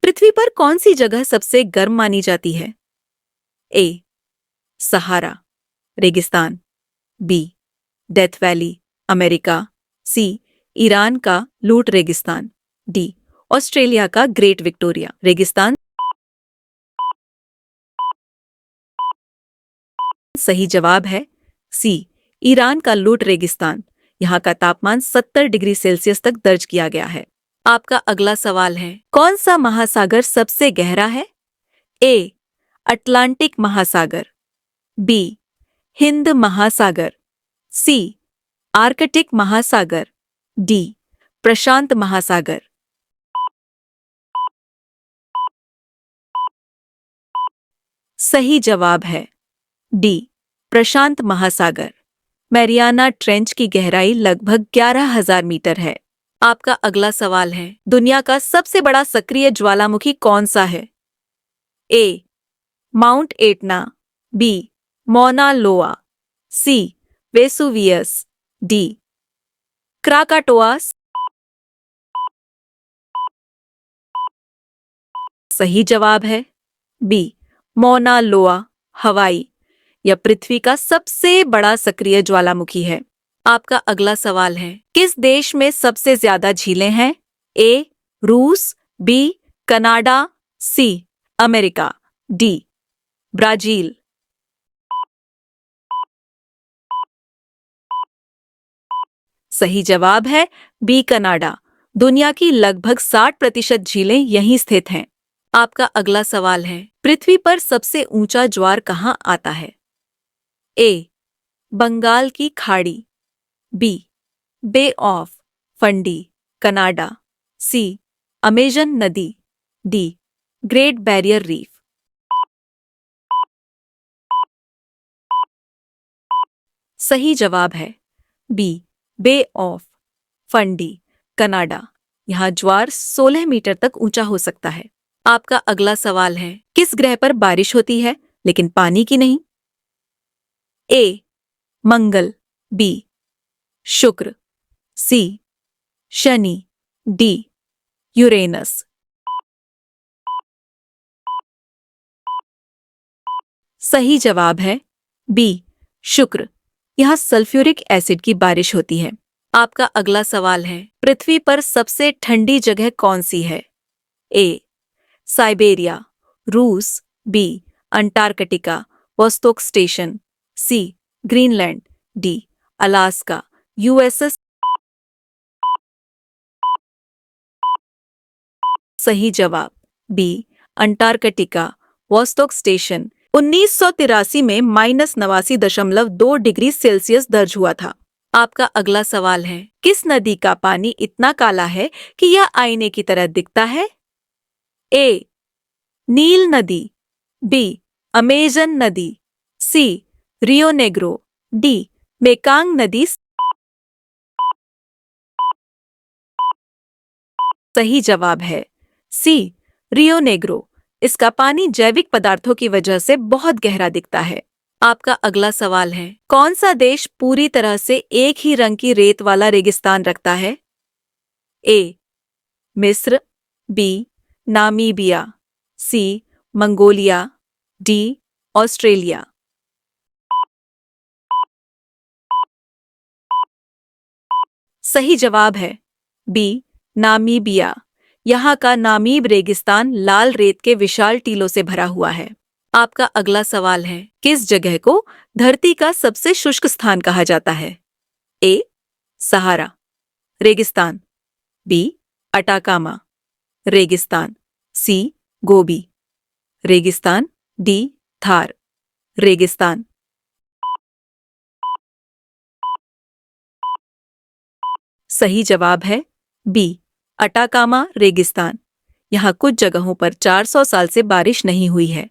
पृथ्वी पर कौन सी जगह सबसे गर्म मानी जाती है? ए. सहारा रेगिस्तान, बी. डेथ वैली अमेरिका, सी. ईरान का लूट रेगिस्तान, डी. ऑस्ट्रेलिया का ग्रेट विक्टोरिया रेगिस्तान। सही जवाब है सी. ईरान का लूट रेगिस्तान। यहाँ का तापमान 70 डिग्री सेल्सियस तक दर्ज किया गया है। आपका अगला सवाल है, कौन सा महासागर सबसे गहरा है? ए. अटलांटिक महासागर, बी. हिंद महासागर, सी. आर्कटिक महासागर, डी. प्रशांत महासागर। सही जवाब है डी. प्रशांत महासागर। मैरियाना ट्रेंच की गहराई लगभग 11,000 मीटर है। आपका अगला सवाल है, दुनिया का सबसे बड़ा सक्रिय ज्वालामुखी कौन सा है? A. Mount Etna, B. Mauna Loa, C. Vesuvius, D. Krakatoa. सही जवाब है बी. मौना लोआ। हवाई यह पृथ्वी का सबसे बड़ा सक्रिय ज्वालामुखी है। आपका अगला सवाल है, किस देश में सबसे ज्यादा झीलें हैं? ए. रूस, B. Canada, C. America, D. Brazil. सही जवाब है बी. कनाडा। दुनिया की लगभग 60% झीलें यहीं स्थित हैं। आपका अगला सवाल है, पृथ्वी पर सबसे ऊंचा ज्वार कहाँ आता है? ए. बंगाल की खाड़ी, B. Bay of Fundy Canada, C. Amazon नदी, डी. Great barrier reef. सही जवाब है B. Bay of Fundy Canada. यहाँ ज्वार 16 मीटर तक ऊंचा हो सकता है। आपका अगला सवाल है, किस ग्रह पर बारिश होती है लेकिन पानी की नहीं? ए. मंगल, बी. शुक्र, सी. शनि, डी. यूरेनस। सही जवाब है बी. शुक्र। यहाँ सल्फ्यूरिक एसिड की बारिश होती है। आपका अगला सवाल है, पृथ्वी पर सबसे ठंडी जगह कौन सी है? ए. साइबेरिया, रूस, B. Antarctica Vostok station, C. Greenland, D. Alaska USS. सही जवाब बी. अंटार्कटिका वोस्टोक स्टेशन 1983 में -89.2 डिग्री सेल्सियस दर्ज हुआ था। आपका अगला सवाल है, किस नदी का पानी इतना काला है कि यह आईने की तरह दिखता है? ए. नील नदी, बी. अमेजन नदी, C. Rio Negro, D. Mekong नदी। सही जवाब है सी. Rio Negro. इसका पानी जैविक पदार्थों की वजह से बहुत गहरा दिखता है। आपका अगला सवाल है, कौन सा देश पूरी तरह से एक ही रंग की रेत वाला रेगिस्तान रखता है? ए. मिस्र, B. Namibia, C. Mongolia, D. Australia. सही जवाब है बी. नामीबिया। यहाँ का नामीब रेगिस्तान लाल रेत के विशाल टीलों से भरा हुआ है। आपका अगला सवाल है, किस जगह को धरती का सबसे शुष्क स्थान कहा जाता है? ए. सहारा रेगिस्तान, बी. अटाकामा रेगिस्तान, सी. गोबी रेगिस्तान, डी. थार रेगिस्तान। सही जवाब है बी. अटाकामा रेगिस्तान। यहाँ कुछ जगहों पर 400 साल से बारिश नहीं हुई है।